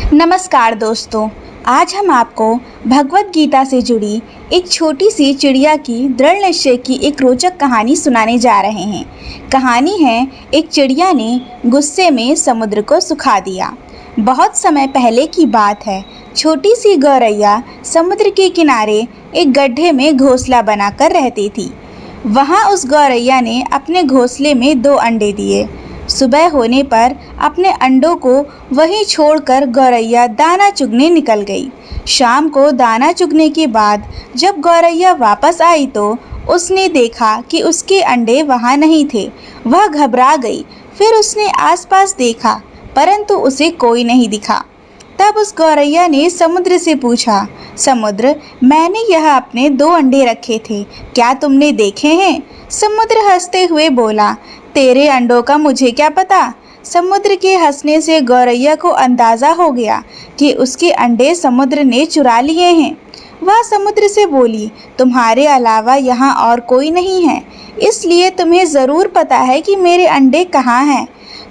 नमस्कार दोस्तों, आज हम आपको भगवत गीता से जुड़ी एक छोटी सी चिड़िया की दृढ़ निश्चय की एक रोचक कहानी सुनाने जा रहे हैं। कहानी है, एक चिड़िया ने गुस्से में समुद्र को सुखा दिया। बहुत समय पहले की बात है। छोटी सी गौरैया समुद्र के किनारे एक गड्ढे में घोंसला बनाकर रहती थी। वहाँ उस गौरैया ने अपने घोंसले में 2 अंडे दिए। सुबह होने पर अपने अंडों को वहीं छोड़कर गौरैया दाना चुगने निकल गई। शाम को दाना चुगने के बाद जब गौरैया वापस आई तो उसने देखा कि उसके अंडे वहाँ नहीं थे। वह घबरा गई। फिर उसने आसपास देखा, परंतु उसे कोई नहीं दिखा। तब उस गौरैया ने समुद्र से पूछा, समुद्र, मैंने यह अपने 2 अंडे रखे थे, क्या तुमने देखे हैं? समुद्र हंसते हुए बोला, तेरे अंडों का मुझे क्या पता। समुद्र के हंसने से गौरैया को अंदाज़ा हो गया कि उसके अंडे समुद्र ने चुरा लिए हैं। वह समुद्र से बोली, तुम्हारे अलावा यहाँ और कोई नहीं है, इसलिए तुम्हें ज़रूर पता है कि मेरे अंडे कहाँ हैं।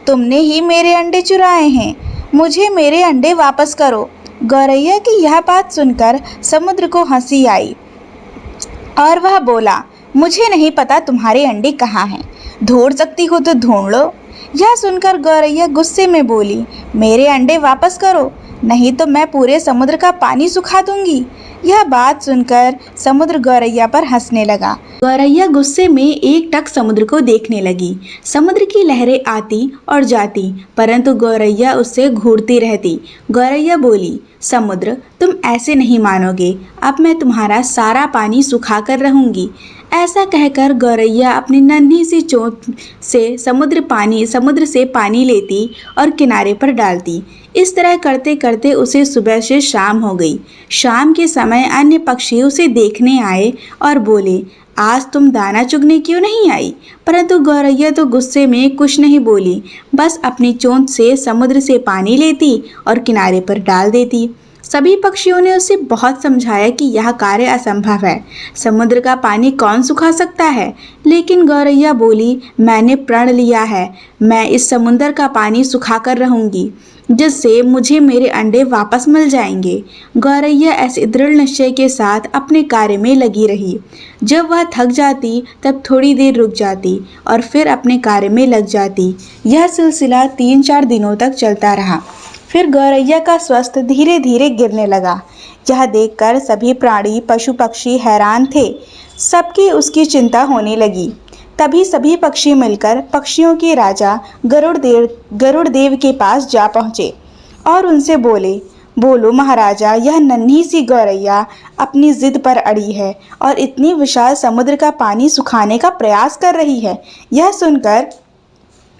तुमने ही मेरे अंडे चुराए हैं, मुझे मेरे अंडे वापस करो। गौरैया की यह बात सुनकर समुद्र को हंसी आई और वह बोला, मुझे नहीं पता तुम्हारे अंडे कहाँ हैं, ढूंढ सकती हो तो ढूंढ लो। यह सुनकर गौरैया गुस्से में बोली, मेरे अंडे वापस करो, नहीं तो मैं पूरे समुद्र का पानी सुखा दूंगी। यह बात सुनकर समुद्र गौरैया पर हंसने लगा। गौरैया गुस्से में एकटक समुद्र को देखने लगी। समुद्र की लहरें आती और जाती, परंतु गौरैया उससे घूरती रहती। गौरैया बोली, समुद्र, तुम ऐसे नहीं मानोगे, अब मैं तुम्हारा सारा पानी सुखा कर रहूंगी। ऐसा कहकर गौरैया अपनी नन्ही सी चोंच से समुद्र से पानी लेती और किनारे पर डालती। इस तरह करते करते उसे सुबह से शाम हो गई। शाम के समय अन्य पक्षी उसे देखने आए और बोले, आज तुम दाना चुगने क्यों नहीं आई? परंतु गौरैया तो गुस्से में कुछ नहीं बोली, बस अपनी चोंच से समुद्र से पानी लेती और किनारे पर डाल देती। सभी पक्षियों ने उसे बहुत समझाया कि यह कार्य असंभव है, समुद्र का पानी कौन सुखा सकता है। लेकिन गौरैया बोली, मैंने प्रण लिया है, मैं इस समुद्र का पानी सुखा कर रहूंगी, जिससे मुझे मेरे अंडे वापस मिल जाएंगे। गौरैया ऐसे दृढ़ निश्चय के साथ अपने कार्य में लगी रही। जब वह थक जाती तब थोड़ी देर रुक जाती और फिर अपने कार्य में लग जाती। यह सिलसिला 3-4 दिनों तक चलता रहा। फिर गौरैया का स्वास्थ्य धीरे धीरे गिरने लगा। यह देखकर सभी प्राणी पशु पक्षी हैरान थे। सबकी उसकी चिंता होने लगी। तभी सभी पक्षी मिलकर पक्षियों के राजा गरुड़ देव के पास जा पहुँचे और उनसे बोले, बोलो महाराजा, यह नन्ही सी गौरैया अपनी जिद पर अड़ी है और इतनी विशाल समुद्र का पानी सुखाने का प्रयास कर रही है। यह सुनकर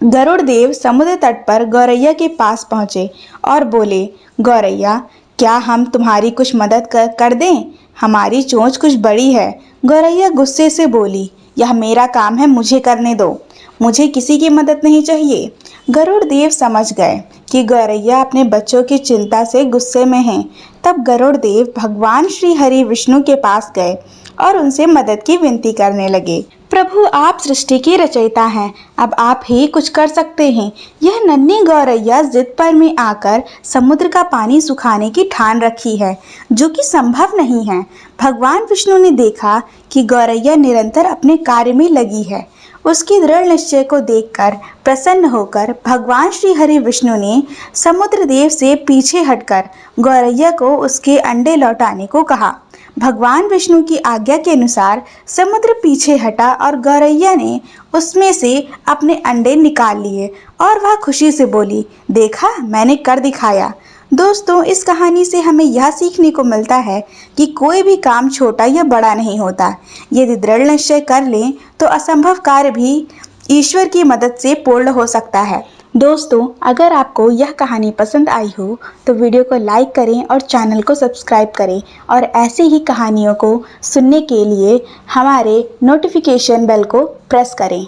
गरुड़ देव समुद्र तट पर गौरैया के पास पहुँचे और बोले, गौरैया, क्या हम तुम्हारी कुछ मदद कर दें? हमारी चोंच कुछ बड़ी है। गौरैया गुस्से से बोली, यह मेरा काम है, मुझे करने दो, मुझे किसी की मदद नहीं चाहिए। गरुड़ देव समझ गए कि गौरैया अपने बच्चों की चिंता से गुस्से में है। तब गरुड़ देव भगवान श्री हरि विष्णु के पास गए और उनसे मदद की विनती करने लगे। प्रभु, आप सृष्टि के रचयिता हैं, अब आप ही कुछ कर सकते हैं। यह नन्ही गौरैया जिद पर में आकर समुद्र का पानी सुखाने की ठान रखी है, जो कि संभव नहीं है। भगवान विष्णु ने देखा कि गौरैया निरंतर अपने कार्य में लगी है। उसकी दृढ़ निश्चय को देखकर प्रसन्न होकर भगवान श्री हरि विष्णु ने समुद्र देव से पीछे हटकर गौरैया को उसके अंडे लौटाने को कहा। भगवान विष्णु की आज्ञा के अनुसार समुद्र पीछे हटा और गौरैया ने उसमें से अपने अंडे निकाल लिए और वह खुशी से बोली, देखा, मैंने कर दिखाया। दोस्तों, इस कहानी से हमें यह सीखने को मिलता है कि कोई भी काम छोटा या बड़ा नहीं होता। यदि दृढ़ निश्चय कर लें तो असंभव कार्य भी ईश्वर की मदद से पूर्ण हो सकता है। दोस्तों, अगर आपको यह कहानी पसंद आई हो तो वीडियो को लाइक करें और चैनल को सब्सक्राइब करें और ऐसे ही कहानियों को सुनने के लिए हमारे नोटिफिकेशन बेल को प्रेस करें।